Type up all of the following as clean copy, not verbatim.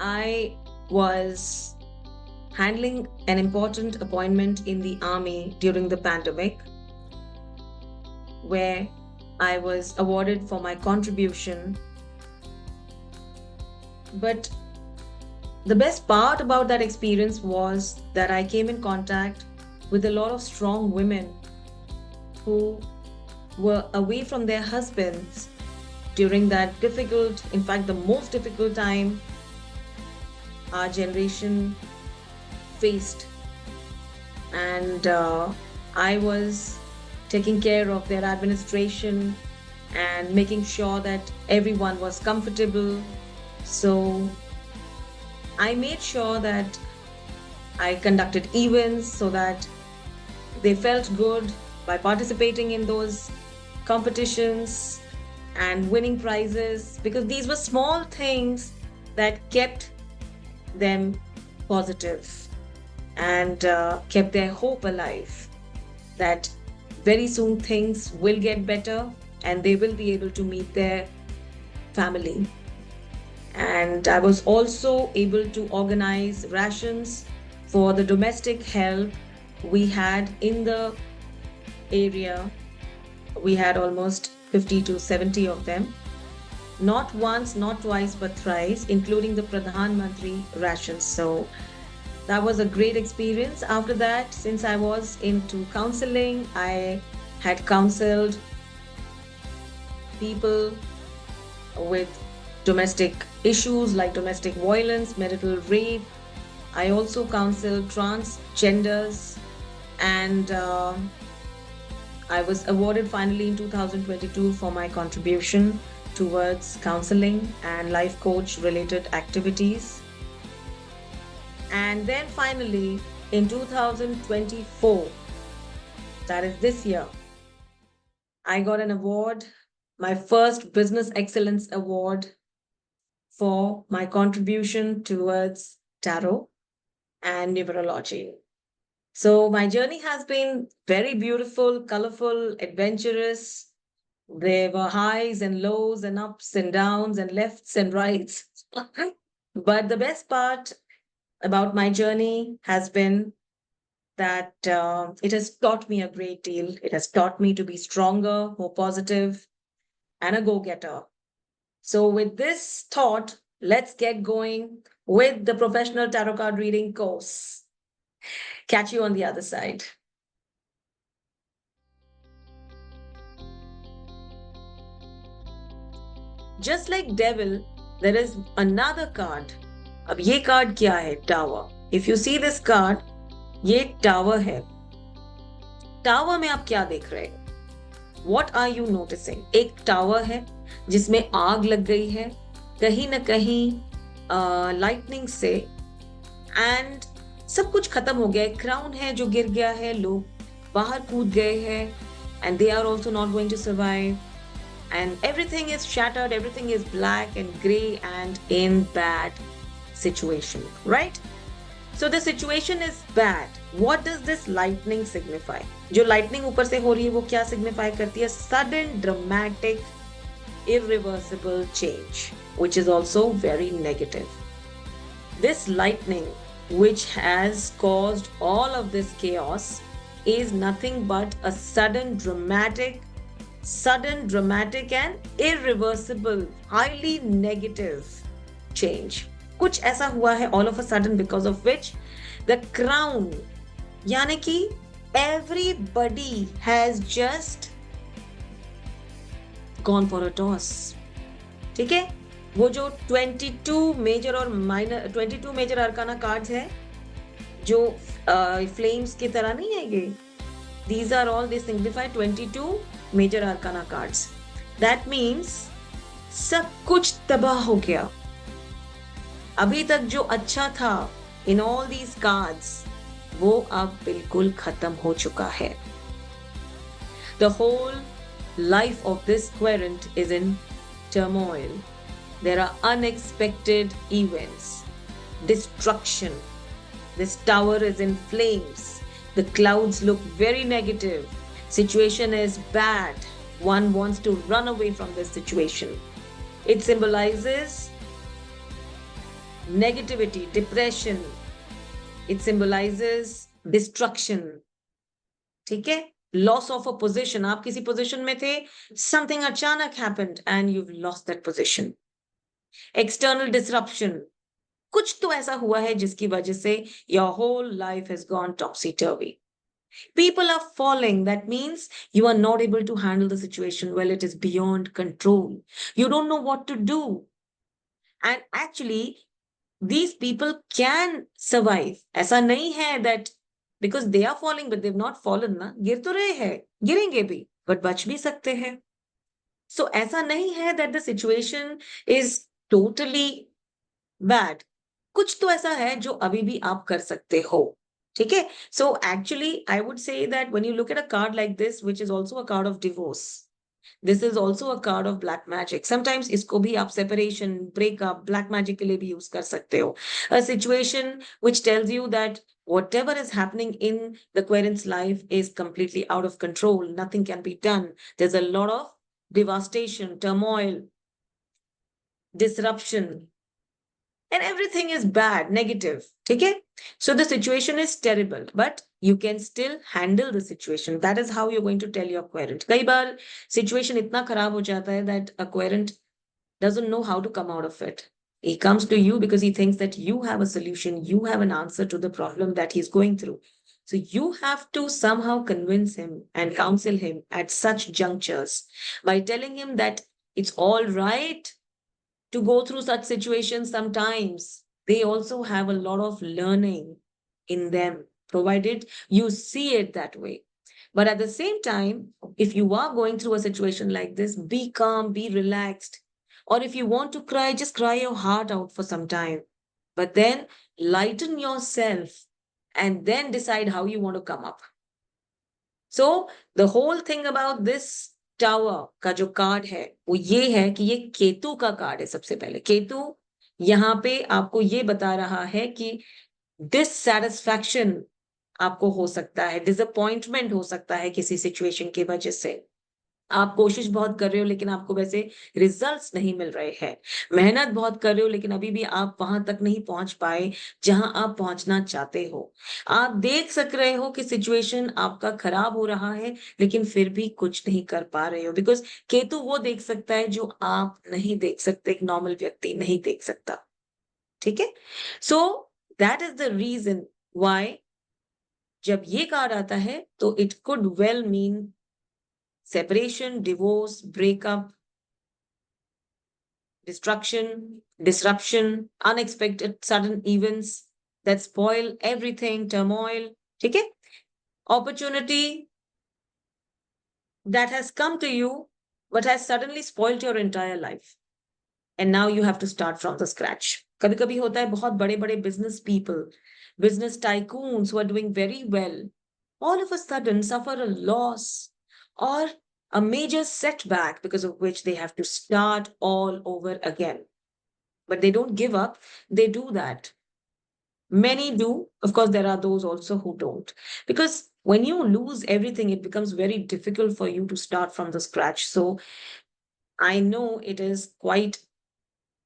I was handling an important appointment in the army during the pandemic, where I was awarded for my contribution. But the best part about that experience was that I came in contact with a lot of strong women who were away from their husbands during that difficult, in fact, the most difficult time our generation faced. And I was taking care of their administration and making sure that everyone was comfortable. So I made sure that I conducted events so that they felt good by participating in those competitions and winning prizes, because these were small things that kept them positive and kept their hope alive that very soon things will get better and they will be able to meet their family. And I was also able to organize rations for the domestic help we had in the area. We had almost 50 to 70 of them. Not once, not twice, but thrice, including the Pradhan Mantri rations. So that was a great experience. After that, since I was into counseling, I had counseled people with domestic issues like domestic violence, marital rape. I also counseled transgenders, and I was awarded finally in 2022 for my contribution towards counseling and life coach related activities. And then finally, in 2024, that is this year, I got an award, my first Business Excellence Award for my contribution towards tarot and numerology. So my journey has been very beautiful, colorful, adventurous. There were highs and lows and ups and downs and lefts and rights. But the best part about my journey has been that it has taught me a great deal. It has taught me to be stronger, more positive, and a go getter. So, with this thought, let's get going with the professional tarot card reading course. Catch you on the other side. Just like devil, there is another card. अब ये card क्या है? Tower. If you see this card, ये tower है. Tower में आप क्या देख रहे हैं? What are you noticing? एक टावर है जिसमें आग लग गई है कहीं ना कहीं लाइटनिंग से, एंड सब कुछ खत्म हो गया है. क्राउन है जो गिर गया है, लोग बाहर कूद गए हैं, and they are also not going to survive, and everything is shattered, everything is black and gray and in bad situation, right? So the situation is bad. What does this lightning signify? जो lightning ऊपर से हो रही है वो क्या signify करती है? Sudden, dramatic, irreversible change, which is also very negative. This lightning, which has caused all of this chaos, is nothing but a sudden, dramatic and irreversible, highly negative change. कुछ ऐसा हुआ है all of a sudden, because of which the crown, यानी कि everybody has just gone for a toss. ठीक है? वो जो 22 मेजर और माइनर 22 मेजर अरकाना कार्ड्स है जो फ्लेम्स की तरह नहीं है ये. These are all, they signify 22 major arcana cards. That means सब कुछ तबाह हो गया. अभी तक जो अच्छा था in all these cards, वो अब बिल्कुल खत्म हो चुका है. The whole life of this querent is in turmoil. There are unexpected events, destruction. This tower is in flames. The clouds look very negative. Situation is bad. One wants to run away from this situation. It symbolizes negativity, depression. It symbolizes destruction. ठीक है? Loss of a position. आप किसी position में थे, something अचानक happened and you've lost that position. External disruption. कुछ तो ऐसा हुआ है जिसकी वजह से your whole life has gone topsy-turvy. People are falling. That means you are not able to handle the situation well. It is beyond control. You don't know what to do. And actually, these people can survive. ऐसा नहीं है that because they are falling, but they've not fallen ना, गिर तो रहे हैं, गिरेंगे भी, but बच भी सकते हैं. So ऐसा नहीं है that the situation is totally bad. कुछ तो ऐसा है जो अभी भी आप कर सकते हो. ठीक है? So actually, I would say that when you look at a card like this, which is also a card of divorce, this is also a card of black magic. Sometimes इसको भी आप separation, breakup, black magic के लिए भी use कर सकते हो. A situation which tells you that whatever is happening in the querent's life is completely out of control. Nothing can be done. There's a lot of devastation, turmoil, disruption, and everything is bad, negative. ठीक है? So the situation is terrible, but you can still handle the situation. That is how you're going to tell your querent. कई बार situation इतना खराब हो जाता है that a querent doesn't know how to come out of it. He comes to you because he thinks that you have a solution, you have an answer to the problem that he's going through. So you have to somehow convince him and counsel him at such junctures by telling him that it's all right to go through such situations sometimes. They also have a lot of learning in them, provided you see it that way. But at the same time, if you are going through a situation like this, be calm, be relaxed. Or if you want to cry, just cry your heart out for some time. But then lighten yourself and then decide how you want to come up. So the whole thing about this tower का जो card है वो ये है कि ये केतु का card है. सबसे पहले केतु यहाँ पे आपको ये बता रहा है कि डिससैटिस्फैक्शन आपको हो सकता है, डिसअपॉइंटमेंट हो सकता है किसी सिचुएशन की वजह से. आप कोशिश बहुत कर रहे हो लेकिन आपको वैसे रिजल्ट्स नहीं मिल रहे हैं. मेहनत बहुत कर रहे हो लेकिन अभी भी आप वहां तक नहीं पहुंच पाए जहां आप पहुंचना चाहते हो. आप देख सक रहे हो कि सिचुएशन आपका खराब हो रहा है लेकिन फिर भी कुछ नहीं कर पा रहे हो बिकॉज केतु वो देख सकता है जो आप नहीं देख सकते, एक नॉर्मल व्यक्ति नहीं देख सकता. ठीक है? So that is the reason why जब ये कार्ड आता है तो it could well mean separation, divorce, breakup, destruction, disruption, unexpected sudden events that spoil everything, turmoil. ठीक है? Opportunity that has come to you but has suddenly spoiled your entire life. And now you have to start from the scratch. कभी कभी होता है बहुत बड़े बड़े business people, business tycoons who are doing very well, all of a sudden suffer a loss or a major setback because of which they have to start all over again. But they don't give up, they do that. Many do. Of course, there are those also who don't. Because when you lose everything, it becomes very difficult for you to start from the scratch. So I know it is quite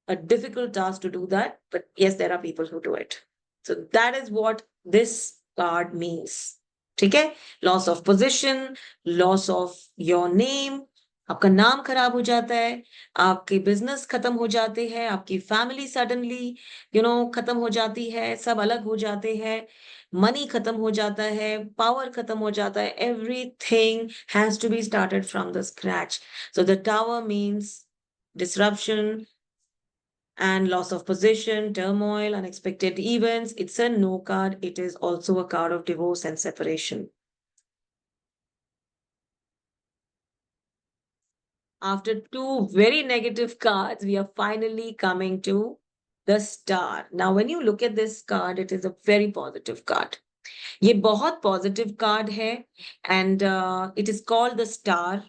a difficult task to do that. But yes, there are people who do it. So that is what this card means. ठीक है? Loss of position, loss of your name, आपका नाम खराब हो जाता है, आपके business खत्म हो जाते हैं, आपकी फैमिली सडनली खत्म हो जाती है, सब अलग हो जाते हैं, मनी खत्म हो जाता है, पावर खत्म हो जाता है. Everything has to be started from the scratch. So the tower means disruption and loss of position, turmoil, unexpected events. It's a no card. It is also a card of divorce and separation. After two very negative cards, we are finally coming to the star. Now, when you look at this card, it is a very positive card. ये बहुत positive card है and it is called the star.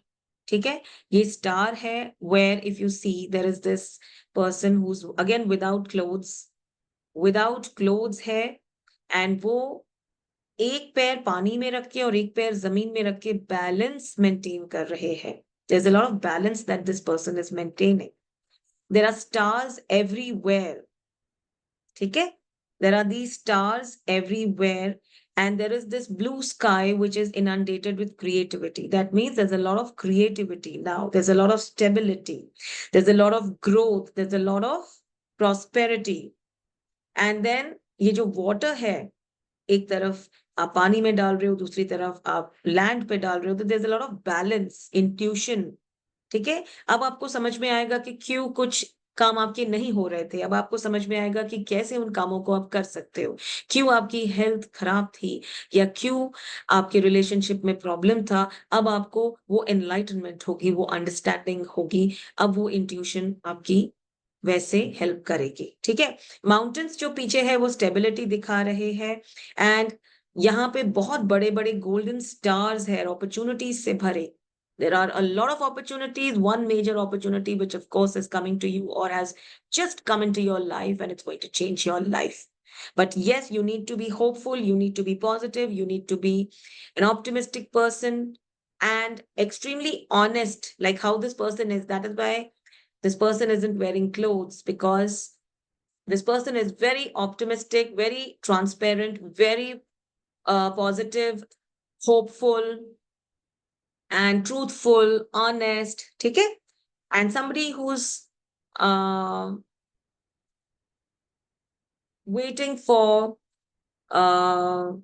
ठीक है? ये star है where if you see there is this person who's again without clothes है and वो एक पैर पानी में रख के और एक पैर जमीन में रख के बैलेंस मेंटेन कर रहे हैं. There's a lot of balance that this person is maintaining. There are stars everywhere. ठीक है? There are these stars everywhere, and there is this blue sky which is inundated with creativity. That means there's a lot of creativity now. There's a lot of stability. There's a lot of growth. There's a lot of prosperity. And then ये जो water है, एक तरफ आप पानी में डाल रहे हो, दूसरी तरफ आप लैंड पे डाल रहे हो, तो there's a lot of balance, intuition. ठीक है? अब आपको समझ में आएगा कि क्यों कुछ काम आपके नहीं हो रहे थे। अब आपको समझ में आएगा कि कैसे उन कामों को आप कर सकते हो। क्यों आपकी हेल्थ खराब थी या क्यों आपके रिलेशनशिप में प्रॉब्लम था। अब आपको वो एनलाइटनमेंट होगी, वो अंडरस्टैंडिंग होगी। अब वो इंट्यूशन आपकी वैसे हेल्प करेगी। ठीक है? माउंटेन्स जो पीछे है वो स्टेबिलिटी दिखा रहे हैं, एंड यहाँ पे बहुत बड़े-बड़े गोल्डन स्टार्स है अपॉर्चुनिटीज से भरे। There are a lot of opportunities. One major opportunity, which of course is coming to you or has just come into your life, and it's going to change your life. But yes, you need to be hopeful, you need to be positive, you need to be an optimistic person and extremely honest, like how this person is. That is why this person isn't wearing clothes, because this person is very optimistic, very transparent, very positive, hopeful, and truthful, honest, ठीक है? And somebody who's uh, waiting for a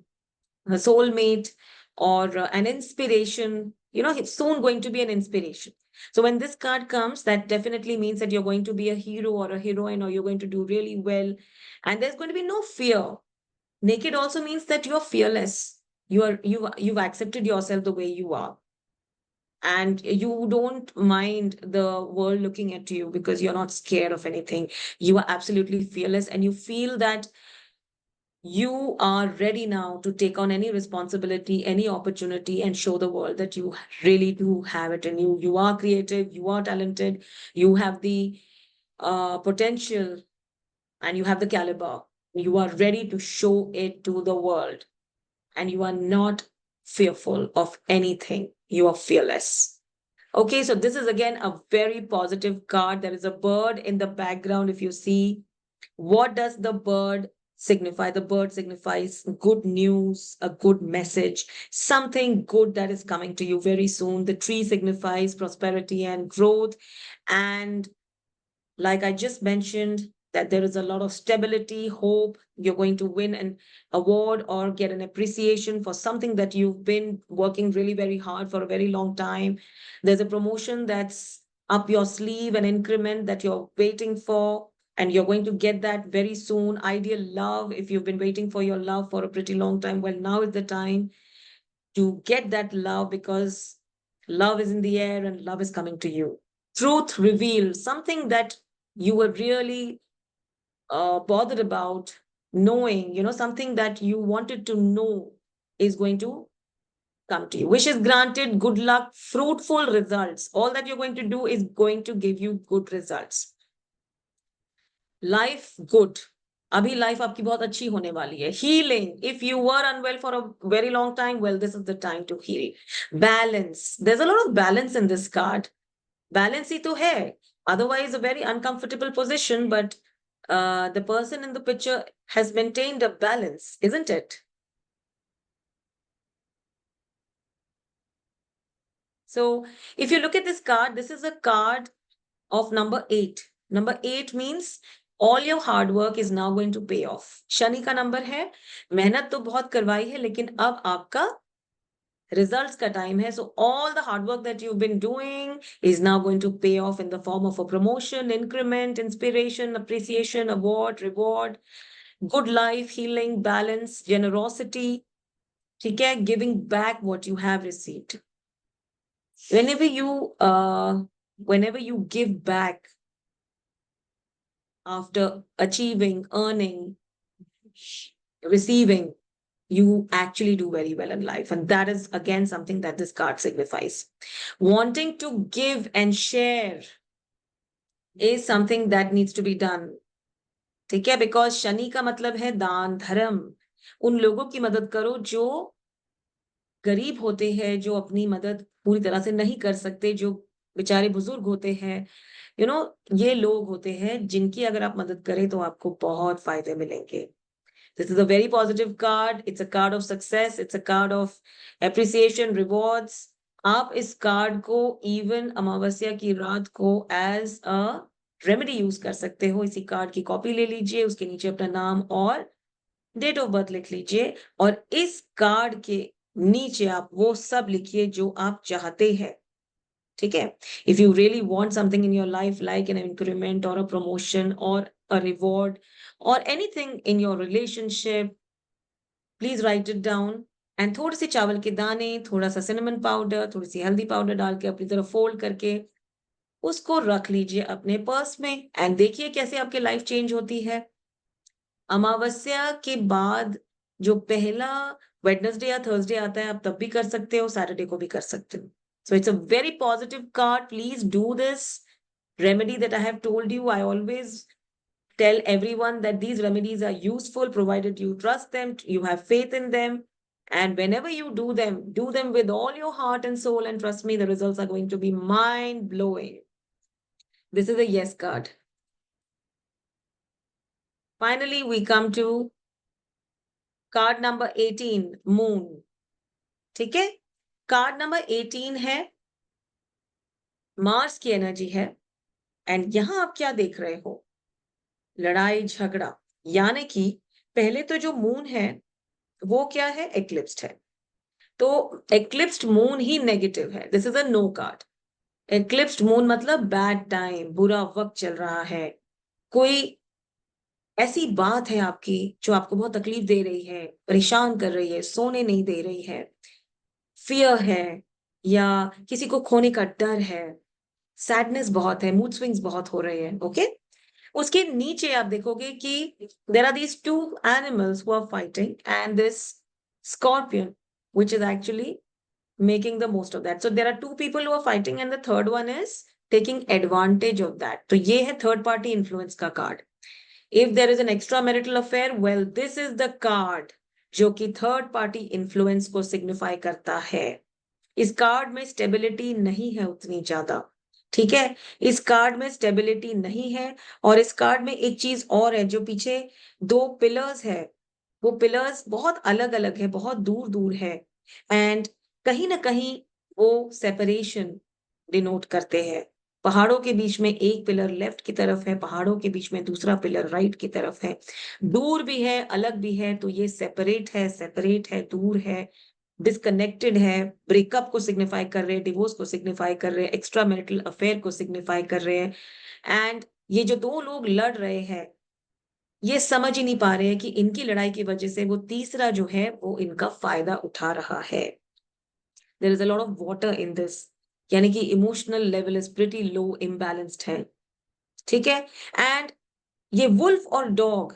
soulmate or an inspiration, he's soon going to be an inspiration. So when this card comes, that definitely means that you're going to be a hero or a heroine, or you're going to do really well. And there's going to be no fear. Naked also means that you're fearless. You've accepted yourself the way you are. And you don't mind the world looking at you because you're not scared of anything. You are absolutely fearless, and you feel that you are ready now to take on any responsibility, any opportunity, and show the world that you really do have it in you. You are creative, you are talented, you have the potential, and you have the caliber. You are ready to show it to the world, and you are not fearful of anything. You are fearless. Okay, so this is again a very positive card. There is a bird in the background. If you see, what does the bird signify? The bird signifies good news, a good message, something good that is coming to you very soon. The tree signifies prosperity and growth. And like I just mentioned, that there is a lot of stability, hope. You're going to win an award or get an appreciation for something that you've been working really very hard for a very long time. There's a promotion that's up your sleeve, an increment that you're waiting for, and you're going to get that very soon. Ideal love, if you've been waiting for your love for a pretty long time, well, now is the time to get that love, because love is in the air and love is coming to you. Truth revealed, something that you were really bothered about knowing, something that you wanted to know is going to come to you. Wishes granted, good luck, fruitful results. All that you're going to do is going to give you good results. Life good. अभी life आपकी बहुत अच्छी होने वाली है. Healing. If you were unwell for a very long time, well, this is the time to heal. Balance. There's a lot of balance in this card. Balance ही तो है. Otherwise, a very uncomfortable position, but the person in the picture has maintained a balance, isn't it? So if you look at this card, this is a card of number 8. Number 8 means all your hard work is now going to pay off. Shani का number है. मेहनत तो बहुत करवाई है, लेकिन अब आपका results ka time hai. So all the hard work that you've been doing is now going to pay off in the form of a promotion, increment, inspiration, appreciation, award, reward, good life, healing, balance, generosity. ठीक है? Giving back what you have received. Whenever you give back after achieving, earning, receiving, you actually do very well in life. And that is again something that this card signifies. Wanting to give and share is something that needs to be done. ठीक है? Because Shani का मतलब है दान धर्म. उन लोगों की मदद करो जो गरीब होते हैं, जो अपनी मदद पूरी तरह से नहीं कर सकते, जो बेचारे बुजुर्ग होते हैं, ये लोग होते हैं जिनकी अगर आप मदद करें तो आपको बहुत फायदे मिलेंगे। This is a very positive card. It's a card of success. It's a card of appreciation, rewards. आप इस कार्ड को इवन अमावस्या की रात को एज अ रेमेडी यूज कर सकते हो। इसी कार्ड की कॉपी ले लीजिए, उसके नीचे अपना नाम और डेट ऑफ बर्थ लिख लीजिए, और इस कार्ड के नीचे आप वो सब लिखिए जो आप चाहते हैं। ठीक है? If you really want something in your life like an increment और अ प्रमोशन और अ रिवॉर्ड और anything in your relationship, please right it down. And थोड़े से चावल के दाने, थोड़ा सा सिनेमन पाउडर, थोड़ी सी हल्दी पाउडर डाल के अपनी तरफ फोल्ड करके उसको रख लीजिए अपने पर्स में, एंड देखिए कैसे आपकी लाइफ चेंज होती है। अमावस्या के बाद जो पहला वेडनेसडे या थर्सडे आता है, आप तब भी कर सकते हो, सैटरडे को भी कर सकते हो। So it's a very positive card. Please do this remedy that I have told you. I always tell everyone that these remedies are useful provided you trust them, you have faith in them. And whenever you do them with all your heart and soul, and trust me, the results are going to be mind blowing. This is a yes card. Finally, we come to card number 18, moon. ठीक है? Card number 18 है, Mars की energy है, and यहां आप क्या देख रहे हो? लड़ाई झगड़ा। यानी कि पहले तो जो मून है वो क्या है? एक्लिप्स्ड है। तो एक्लिप्स्ड मून ही नेगेटिव है। This is a no card. Eclipsed moon मतलब बैड टाइम, बुरा वक्त चल रहा है। कोई ऐसी बात है आपकी जो आपको बहुत तकलीफ दे रही है, परेशान कर रही है, सोने नहीं दे रही है, फियर है, या किसी को खोने का डर है, सैडनेस बहुत है, मूड स्विंग्स बहुत हो रहे हैं। ओके? उसके नीचे आप देखोगे कि there are these two animals who are fighting, and this scorpion which is actually making the most of that. So there are two people who are fighting and the third one is taking advantage of that. तो ये है third party influence का card. If there is an extramarital affair, well, this is the card जो कि third party influence को signify करता है। इस कार्ड में स्टेबिलिटी नहीं है उतनी ज्यादा। ठीक है? इस कार्ड में स्टेबिलिटी नहीं है, और इस कार्ड में एक चीज और है, जो पीछे दो पिलर्स है, वो पिलर्स बहुत अलग अलग है, बहुत दूर दूर है, एंड कहीं ना कहीं वो सेपरेशन डिनोट करते हैं। पहाड़ों के बीच में एक पिलर लेफ्ट की तरफ है, पहाड़ों के बीच में दूसरा पिलर राइट की तरफ है। दूर भी है, अलग भी है, तो ये सेपरेट है, दूर है, डिस्कनेक्टेड है, ब्रेकअप को सिग्निफाई कर रहे हैं, डिवोर्स को सिग्निफाई कर रहे हैं, एक्स्ट्रा मैरिटल अफेयर को सिग्निफाई कर रहे हैं। एंड ये जो दो लोग लड़ रहे हैं, ये समझ ही नहीं पा रहे हैं कि इनकी लड़ाई की वजह से वो तीसरा जो है वो इनका फायदा उठा रहा है। There is a lot of water in this, यानी कि emotional level is pretty low, imbalanced है। ठीक है? एंड ये वुल्फ और dog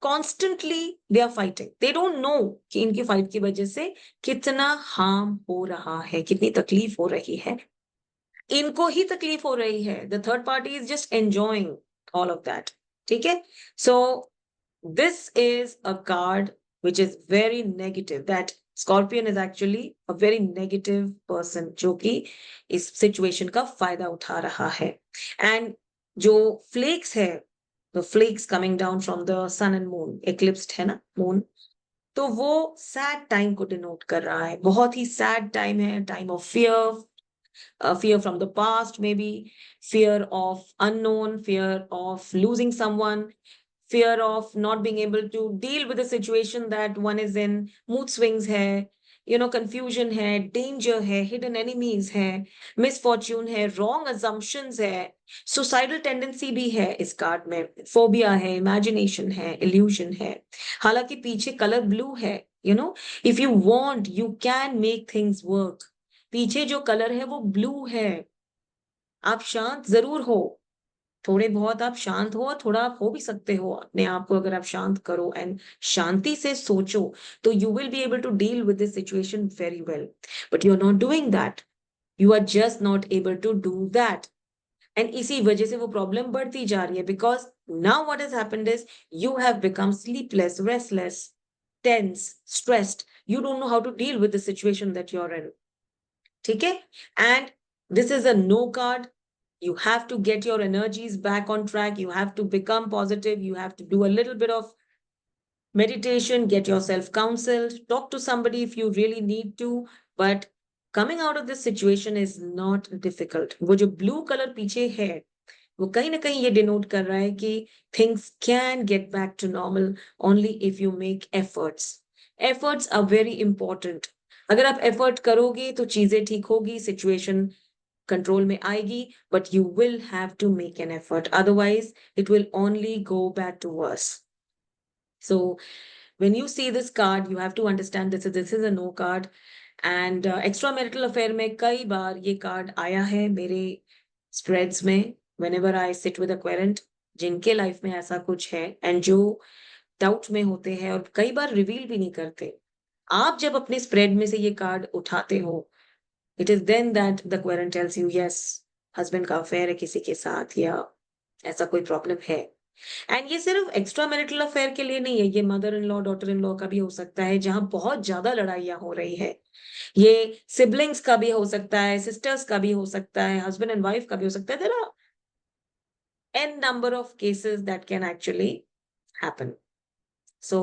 constantly they are fighting, they don't know कि इनकी फाइट की वजह से कितना हार्म हो रहा है, कितनी तकलीफ हो रही है। इनको ही तकलीफ हो रही है, the third party is just enjoying all of that. ठीक है? So this is a card which is very negative, that scorpion is actually a very negative person जो कि इस सिचुएशन का फायदा उठा रहा है। एंड जो फ्लेक्स है, the flakes coming down from the sun and moon, eclipsed है ना moon, तो वो सैड टाइम को डिनोट कर रहा है। बहुत ही सैड टाइम है, time of fear, fear from the past, maybe fear of unknown, fear of losing someone, fear of not being able to deal with the situation that one is in, mood swings hai, confusion hai, danger hai, hidden enemies hai, misfortune hai, wrong assumptions hai, suicidal tendency भी है इस card में, phobia है, imagination है, illusion है। हालांकि पीछे colour blue है, if you want you can make things work। पीछे जो कलर है वो ब्लू है। आप शांत जरूर हो, थोड़े बहुत आप शांत हो, और थोड़ा आप हो भी सकते हो अपने आप को अगर आप शांत करो एंड शांति से सोचो, तो you will be able to deal with this situation very well. But you are not doing that, you are just not able to do that, and इसी वजह से वो प्रॉब्लम बढ़ती जा रही है। Because now what has happened is you have become sleepless, restless, tense, stressed, you don't know how to deal with the situation that you are in. ठीक है? And This is a no card. You have to get your energies back on track. You have to become positive. You have to do a little bit of meditation, get yourself counseled, talk to somebody if you really need to. But coming out of this situation is not difficult. वो जो blue color पीछे है, वो कहीं ना कहीं ये denote कर रहा है कि things can get back to normal only if you make efforts. Efforts are very important. अगर आप effort करोगे तो चीजें ठीक होगी, situation कंट्रोल में आएगी, but you will have to make an effort. Otherwise, it will only go back to worse. So when you see this card, you have to understand this is a no card. And extramarital affair में कई बार ये card आया है मेरे spreads में, whenever I sit with a querent जिनके life में ऐसा कुछ है एंड जो डाउट में होते हैं और कई बार रिवील भी नहीं करते. आप जब अपने स्प्रेड में से ये कार्ड उठाते हो, it is then that the querent tells you yes, husband का अफेयर है किसी के साथ या ऐसा कोई प्रॉब्लम है. एंड ये सिर्फ एक्स्ट्रा मैरिटल अफेयर के लिए नहीं है, ये mother in law daughter in law का भी हो सकता है जहां बहुत ज्यादा लड़ाइयां हो रही है. ये सिबलिंग्स का भी हो सकता है, सिस्टर्स का भी हो सकता है, हस्बैंड एंड वाइफ का भी हो सकता है. There are n number of cases that can actually happen. So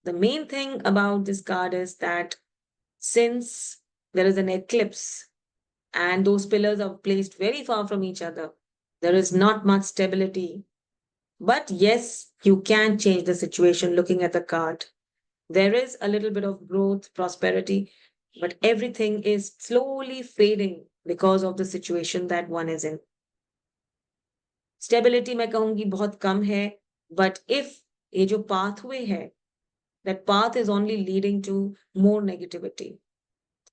the main thing about this card is that since there is an eclipse and those pillars are placed very far from each other, there is not much stability. But yes, you can change the situation looking at the card. There is a little bit of growth, prosperity, but everything is slowly fading because of the situation that one is in. Stability मैं कहूंगी बहुत कम है, but if ये जो pathway है, that path is only leading to more negativity.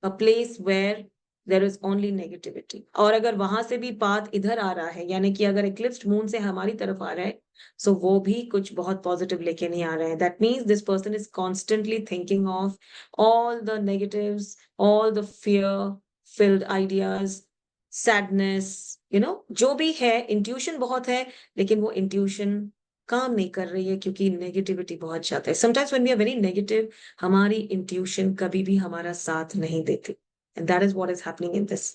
A place where there is only negativity. और अगर वहां से भी पाथ इधर आ रहा है, यानी कि अगर इक्लिप्स्ड मून से हमारी तरफ आ रहा है, सो वो भी कुछ बहुत पॉजिटिव लेके नहीं आ रहे हैं. That means this person is constantly thinking of all the negatives, all the fear field ideas, sadness, जो भी है. इंट्यूशन बहुत है, लेकिन वो इंट्यूशन काम नहीं कर रही है क्योंकि नेगेटिविटी बहुत ज्यादा है. Sometimes when we are very negative, हमारी इंट्यूशन कभी भी हमारा साथ नहीं देती. And that is what is happening in this.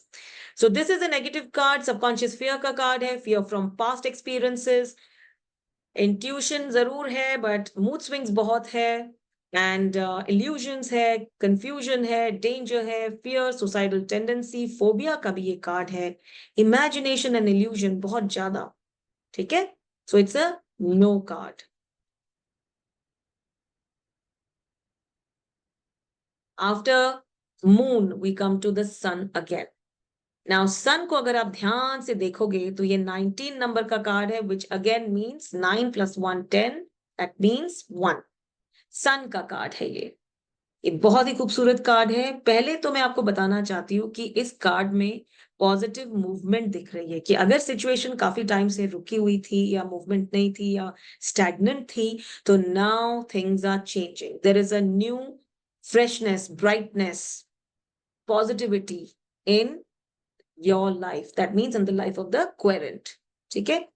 So this is a negative card. Subconscious fear का card है, fear from past experiences. Intuition जरूर है, but mood swings बहुत है, and illusions है, confusion है, danger है, fear, suicidal tendency, phobia का भी ये card है, imagination and illusion बहुत ज्यादा. ठीक है? So it's a no card. After moon we come to the sun again. Now sun को अगर आप ध्यान से देखोगे तो ये 19 नंबर का कार्ड है, which again means 9 plus 1 10, that means 1. सन का कार्ड है ये बहुत ही खूबसूरत कार्ड है. पहले तो मैं आपको बताना चाहती हूँ कि इस कार्ड में पॉजिटिव मूवमेंट दिख रही है, कि अगर सिचुएशन काफी टाइम से रुकी हुई थी या मूवमेंट नहीं थी या स्टैग्नेंट थी, तो now things are changing. There is a new freshness, brightness, positivity in your life. That means in the life of the querent. ठीक है?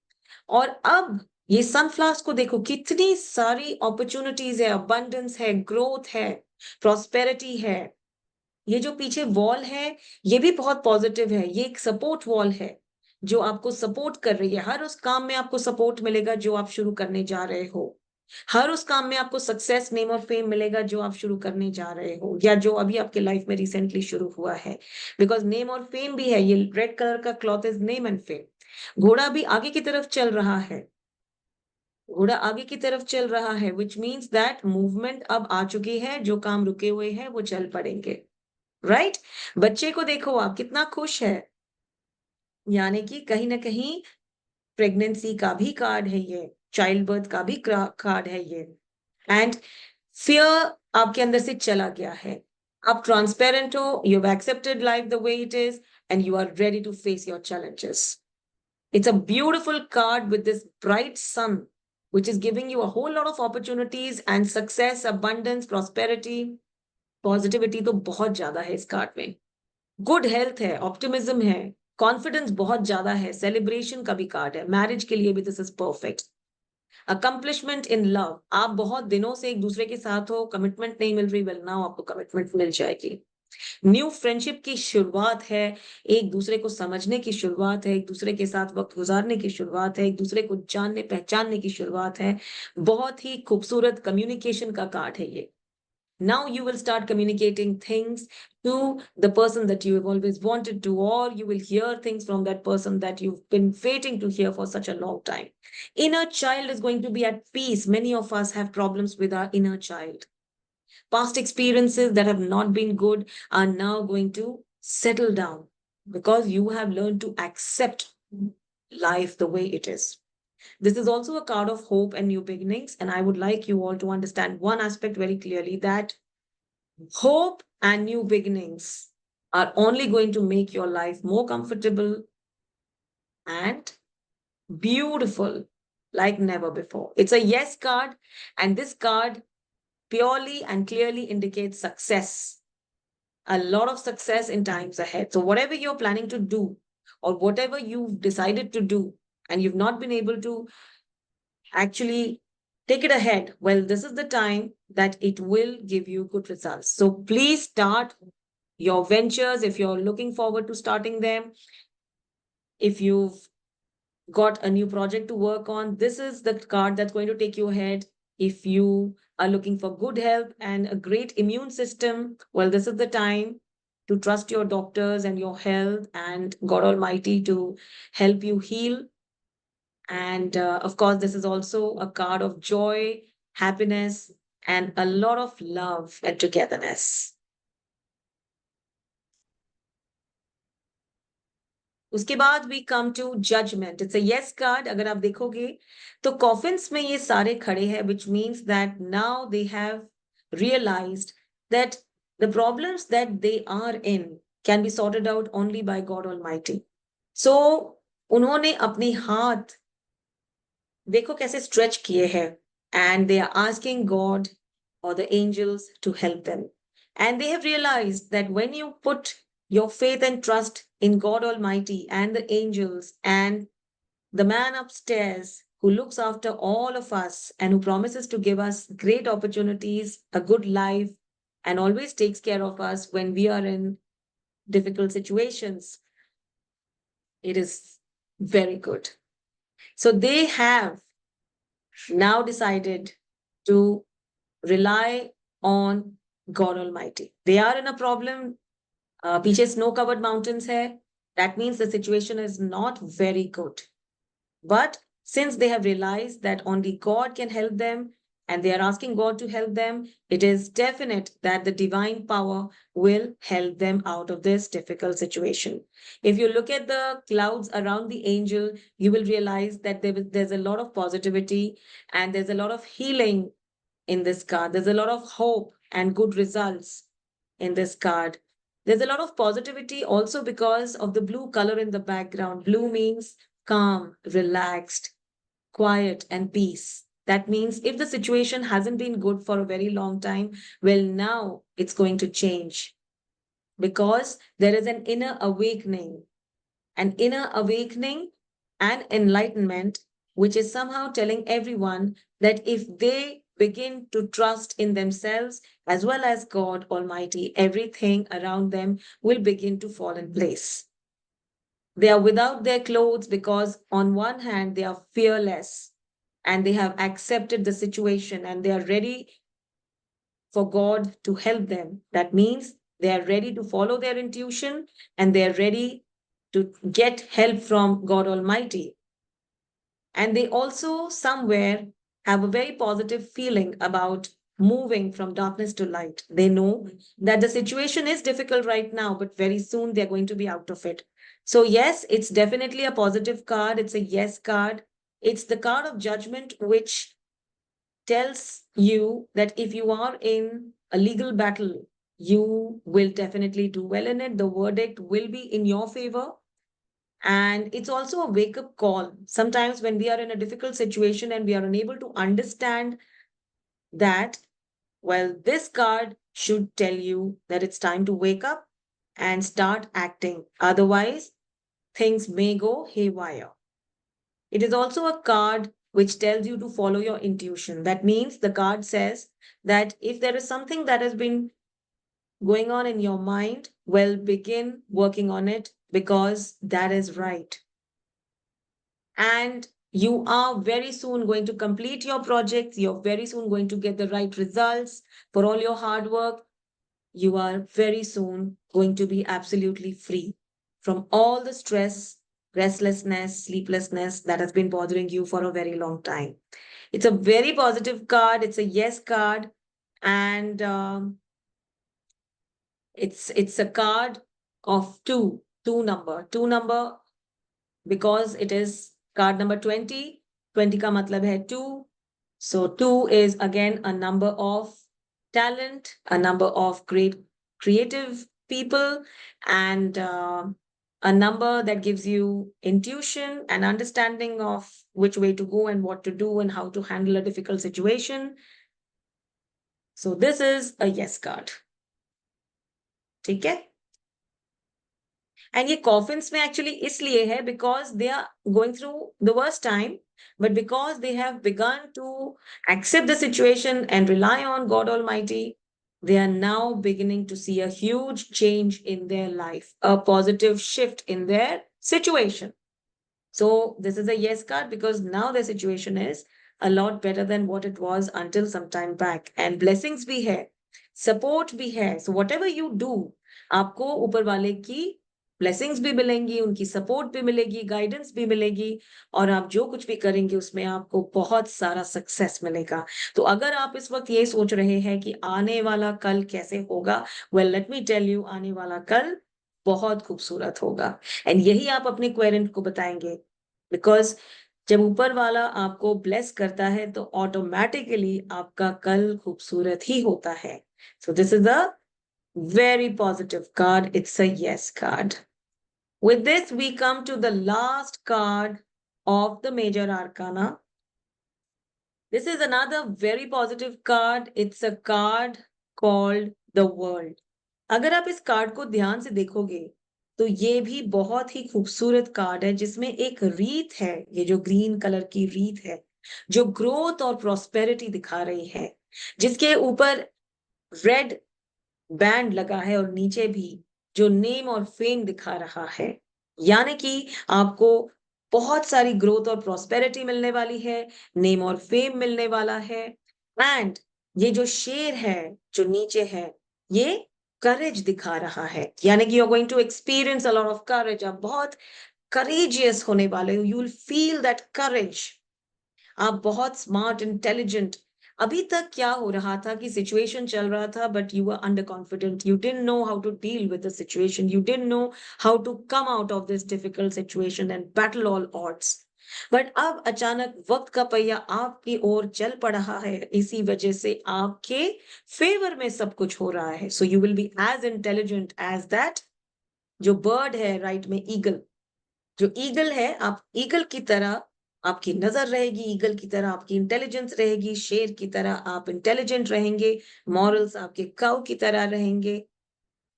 और अब ये सनफ्लावर्स को देखो, कितनी सारी अपॉर्चुनिटीज है, अबंडेंस है, ग्रोथ है, प्रॉस्पेरिटी है. ये जो पीछे वॉल है, ये भी बहुत पॉजिटिव है. ये एक सपोर्ट वॉल है जो आपको सपोर्ट कर रही है. हर उस काम में आपको सपोर्ट मिलेगा जो आप शुरू करने जा रहे हो. हर उस काम में आपको सक्सेस, नेम और फेम मिलेगा जो आप शुरू करने जा रहे हो, या जो अभी आपके लाइफ में रिसेंटली शुरू हुआ है. बिकॉज नेम और फेम भी है. ये रेड कलर का cloth is name and fame. घोड़ा भी आगे की तरफ चल रहा है, घोड़ा आगे की तरफ चल रहा है, विच मीन्स दैट मूवमेंट अब आ चुकी है. जो काम रुके हुए हैं वो चल पड़ेंगे. राइट? बच्चे को देखो आप, कितना खुश है, यानी कि कहीं ना कहीं प्रेगनेंसी का भी कार्ड है ये, चाइल्ड बर्थ का भी कार्ड है ये. एंड फियर आपके अंदर से चला गया है. आप ट्रांसपेरेंट हो, you have accepted life the way it is, and you are ready to face your challenges. It's a beautiful card with this bright sun, which is giving you a whole lot of opportunities and success, abundance, prosperity, positivity तो बहुत ज्यादा है इस card में. Good health है, optimism है, confidence बहुत ज्यादा है, सेलिब्रेशन का भी कार्ड है. मैरिज के लिए भी this is perfect. Accomplishment in love, आप बहुत दिनों से एक दूसरे के साथ हो, कमिटमेंट नहीं मिल रही, वेल नाउ आपको कमिटमेंट मिल जाएगी. न्यू फ्रेंडशिप की शुरुआत है, एक दूसरे को समझने की शुरुआत है, एक दूसरे के साथ वक्त गुजारने की शुरुआत है, एक दूसरे को जानने पहचानने की शुरुआत है। बहुत ही खूबसूरत कम्युनिकेशन का कार्ड है ये। Now you will start communicating things to the person that you have always wanted to, or you will hear things from that person that you've been waiting to hear for such a long time. Inner child is going to be at peace. Many of us have problems with our inner child. Past experiences that have not been good are now going to settle down because you have learned to accept life the way it is. This is also a card of hope and new beginnings. And I would like you all to understand one aspect very clearly, that hope and new beginnings are only going to make your life more comfortable and beautiful like never before. It's a yes card, and this card purely and clearly indicates success, a lot of success in times ahead. So, whatever you're planning to do, or whatever you've decided to do, and you've not been able to actually take it ahead, well, this is the time that it will give you good results. So, please start your ventures if you're looking forward to starting them. If you've got a new project to work on, this is the card that's going to take you ahead. If you are looking for good health and a great immune system, well, this is the time to trust your doctors and your health and God Almighty to help you heal. And of course, this is also a card of joy, happiness, and a lot of love and togetherness. उसके बाद we come to judgement, it's a yes card. अगर आप देखोगे तो coffins में ये सारे खड़े हैं, which means that now they have realised that the problems that they are in can be sorted out only by God almighty. So उन्होंने अपने हाथ देखो कैसे स्ट्रेच किए हैं, and they are asking God or the angels to help them. And they have realized that when you put your faith and trust in God Almighty and the angels and the man upstairs who looks after all of us and who promises to give us great opportunities, a good life, and always takes care of us when we are in difficult situations, it is very good. So they have now decided to rely on God Almighty. They are in a problem. पीछे snow covered mountains है. That means the situation is not very good. But since they have realized that only God can help them and they are asking God to help them, it is definite that the divine power will help them out of this difficult situation. If you look at the clouds around the angel, you will realize that there's a lot of positivity and there's a lot of healing in this card. There's a lot of hope and good results in this card. There's a lot of positivity also because of the blue color in the background. Blue means calm, relaxed, quiet, and peace. That means if the situation hasn't been good for a very long time, well, now it's going to change because there is an inner awakening and enlightenment, which is somehow telling everyone that if they begin to trust in themselves as well as God Almighty, everything around them will begin to fall in place. They are without their clothes because, on one hand, they are fearless and they have accepted the situation and they are ready for God to help them. That means they are ready to follow their intuition and they are ready to get help from God Almighty. And they also somewhere have a very positive feeling about moving from darkness to light. They know that the situation is difficult right now, but very soon they're going to be out of it. So, yes, it's definitely a positive card. It's a yes card. It's the card of judgment, which tells you that if you are in a legal battle, you will definitely do well in it. The verdict will be in your favor. And it's also a wake up call. Sometimes when we are in a difficult situation and we are unable to understand that, well, this card should tell you that it's time to wake up and start acting. Otherwise, things may go haywire. It is also a card which tells you to follow your intuition. That means the card says that if there is something that has been going on in your mind, well, begin working on it because that is right. And you are very soon going to complete your projects. You're very soon going to get the right results for all your hard work. You are very soon going to be absolutely free from all the stress, restlessness, sleeplessness that has been bothering you for a very long time. It's a very positive card. It's a yes card. And it's a card of two number, because it is card number 20. 20 का मतलब है two. So 2 is again a number of talent, a number of great creative people, and a number that gives you intuition and understanding of which way to go and what to do and how to handle a difficult situation. So this is a yes card. ठीक है? And ये coffins में actually इसलिए है because they are going through the worst time, but because they have begun to accept the situation and rely on God Almighty, they are now beginning to see a huge change in their life, a positive shift in their situation. So this is a yes card because now their situation is a lot better than what it was until some time back. And blessings भी है, support भी है. So whatever you do, आपको ऊपर वाले की blessings भी मिलेंगी, उनकी सपोर्ट भी मिलेगी, गाइडेंस भी मिलेगी, और आप जो कुछ भी करेंगे उसमें आपको बहुत सारा सक्सेस मिलेगा. तो अगर आप इस वक्त ये सोच रहे हैं कि आने वाला कल कैसे होगा, well let me tell you, आने वाला कल बहुत खूबसूरत होगा. एंड यही आप अपने क्वेरेंट को बताएंगे, बिकॉज जब ऊपर वाला आपको ब्लेस करता है तो ऑटोमेटिकली आपका कल खूबसूरत ही होता है. So this is a very positive card. It's a yes card. With this, we come to the last card of the major arcana. This is another very positive card. It's a card called the world. अगर आप इस card को ध्यान से देखोगे तो ये भी बहुत ही खूबसूरत कार्ड है, जिसमें एक रीत है, ये जो ग्रीन कलर की रीत है, जो ग्रोथ और प्रॉस्पेरिटी दिखा रही है, जिसके ऊपर रेड बैंड लगा है और नीचे भी जो नेम और फेम दिखा रहा है. यानी कि आपको बहुत सारी ग्रोथ और प्रॉस्पेरिटी मिलने वाली है, नेम और फेम मिलने वाला है. एंड ये जो शेर है जो नीचे है, ये करेज दिखा रहा है, यानी कि you are going to experience a lot of courage. आप बहुत करेजियस होने वाले हो. You will feel that courage. आप बहुत स्मार्ट, इंटेलिजेंट. अभी तक क्या हो रहा था कि सिचुएशन चल रहा था, but you were under confident. You didn't know how to deal with the situation. You didn't know how to come out of this difficult situation and battle all odds. But अब अचानक वक्त का पहिया आपकी ओर चल पड़ा है. इसी वजह से आपके फेवर में सब कुछ हो रहा है. So you will be as intelligent as that जो बर्ड है, राइट में ईगल. जो ईगल है, आप ईगल की तरह आपकी नजर रहेगी, ईगल की तरह आपकी इंटेलिजेंस रहेगी, शेर की तरह आप इंटेलिजेंट रहेंगे, मॉरल्स आपके काऊ की तरह रहेंगे.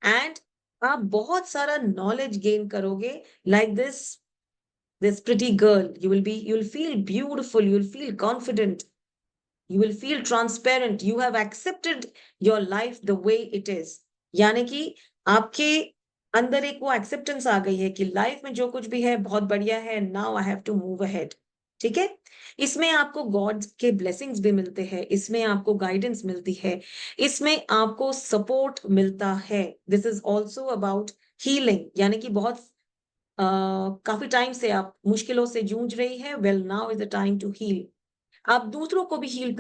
एंड आप बहुत सारा नॉलेज गेन करोगे. Like this pretty girl, you will feel beautiful, you will feel confident, you will feel transparent. You have accepted your life the way it is. यानी कि आपके अंदर एक वो एक्सेप्टेंस आ गई है कि लाइफ में जो कुछ भी है बहुत बढ़िया है. Now I have to move ahead. ठीक है? इसमें आपको गॉड के ब्लेसिंग्स भी मिलते हैं, इसमें आपको गाइडेंस मिलती है, इसमें आपको सपोर्ट मिलता है. This is also about healing. यानी कि बहुत काफी टाइम से आप मुश्किलों से जूझ रही है. Well, now is the time to heal. आप दूसरों को भी हील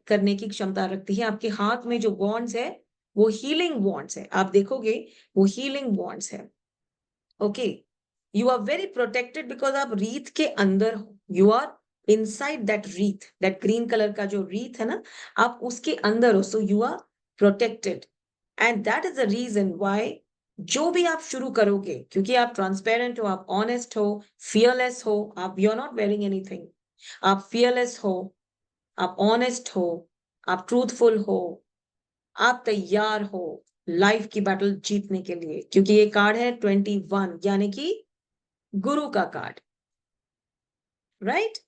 करने की क्षमता रखती है. आपके हाथ में जो वॉन्ड्स है वो हीलिंग वॉन्ड्स है. आप देखोगे वो हीलिंग वॉन्ड्स है. Okay, you are very protected because आप रीत के अंदर हो. You are inside that wreath, that green colour का जो रीत है ना, आप उसके अंदर हो. So you are protected. And that is the reason why जो भी आप शुरू करोगे, क्योंकि आप ट्रांसपेरेंट हो, आप ऑनेस्ट हो, फियरलेस हो, आप you are not wearing anything, आप फियरलेस हो, आप ऑनेस्ट हो, आप ट्रूथफुल हो, आप तैयार हो लाइफ की बैटल जीतने के लिए. क्योंकि ये कार्ड है 21, यानी कि गुरु का कार्ड. राइट?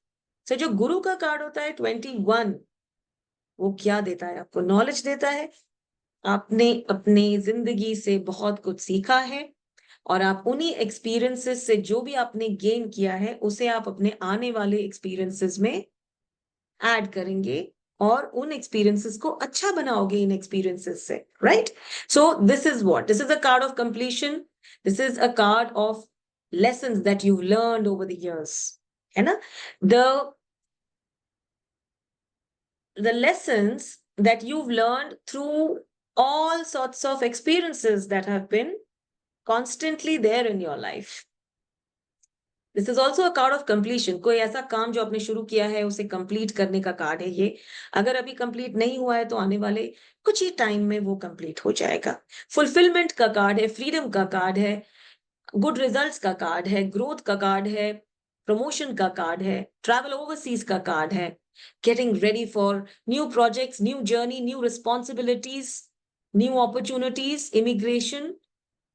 सो जो गुरु का कार्ड होता है 21, वो क्या देता है? आपको नॉलेज देता है, आपने अपनी जिंदगी से बहुत कुछ सीखा है और आप उन्हीं एक्सपीरियंसेस से जो भी आपने गेन किया है उसे आप अपने आने वाले एक्सपीरियंसेस में ऐड करेंगे और उन एक्सपीरियंसेस को अच्छा बनाओगे इन एक्सपीरियंसेस से, right? So this is a card of completion, this is a card of lessons that you learned over the years, है ना? The the lessons that you've learned through all sorts of experiences that have been constantly there in your life. This is also a card of completion, कोई ऐसा काम जो आपने शुरू किया है उसे कंप्लीट करने का कार्ड है ये। अगर अभी कंप्लीट नहीं हुआ है तो आने वाले कुछ ही टाइम में वो कंप्लीट हो जाएगा। फुलफिलमेंट का कार्ड है, फ्रीडम का कार्ड है, गुड रिजल्ट्स का कार्ड है, ग्रोथ का कार्ड है, प्रमोशन का कार्ड है, ट्रैवल ओवरसीज का कार्ड है, getting ready for new projects, new journey, new responsibilities, new opportunities, immigration,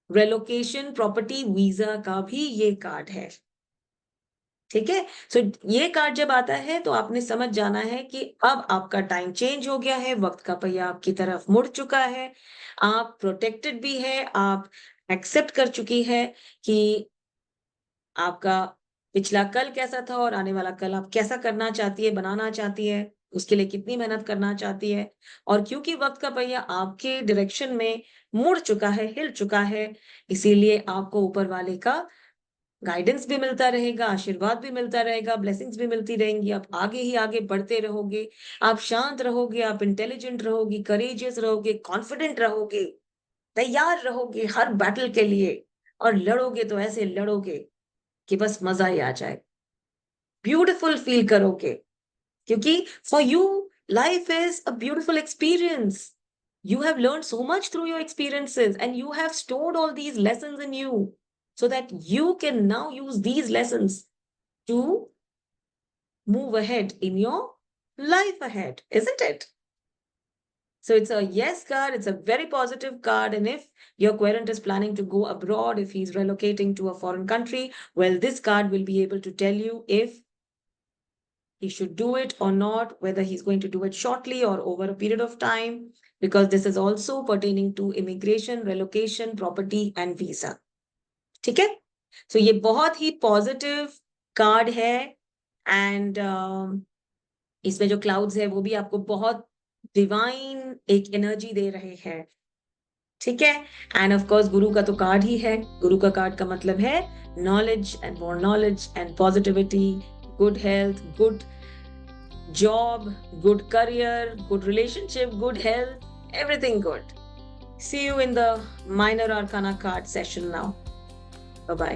relocation, property, visa का भी ये कार्ड है। ठीक है? सो ये कार्ड जब आता है तो आपने समझ जाना है कि अब आपका टाइम चेंज हो गया है, वक्त का पहिया आपकी तरफ मुड़ चुका है, आप प्रोटेक्टेड भी है, आप एक्सेप्ट कर चुकी है कि आपका पिछला कल कैसा था और आने वाला कल आप कैसा करना चाहती है, बनाना चाहती है, उसके लिए कितनी मेहनत करना चाहती है। और क्योंकि वक्त का पहिया आपके डायरेक्शन में मुड़ चुका है, हिल चुका है, इसीलिए आपको ऊपर वाले का गाइडेंस भी मिलता रहेगा, आशीर्वाद भी मिलता रहेगा, ब्लेसिंग्स भी मिलती रहेंगी, आप आगे ही आगे बढ़ते रहोगे, आप शांत रहोगे, आप इंटेलिजेंट रहोगी, करेजियस रहोगे, कॉन्फिडेंट रहोगे, तैयार रहोगे हर बैटल के लिए और लड़ोगे तो ऐसे लड़ोगे कि बस मजा ही आ जाए, ब्यूटीफुल फील करोगे, क्योंकि for you life is a beautiful experience. You have learned so much through your experiences and you have stored all these lessons in you so that you can now use these lessons to move ahead in your life ahead, isn't it? So it's a yes card, it's a very positive card. And if your querent is planning to go abroad, if he's relocating to a foreign country, well, this card will be able to tell you if he should do it or not, whether he's going to do it shortly or over a period of time, because this is also pertaining to immigration, relocation, property and visa. ठीक है? So ये बहुत ही positive card है and इसमें जो clouds है वो भी आपको बहुत डिवाइन एक एनर्जी दे रहे हैं। ठीक है? एंड ऑफ कोर्स गुरु का तो कार्ड ही है, गुरु का कार्ड का मतलब है knowledge and more knowledge and positivity, good health, good job, good career, good relationship, good health, everything good. See you in the minor arcana card session now. Bye bye.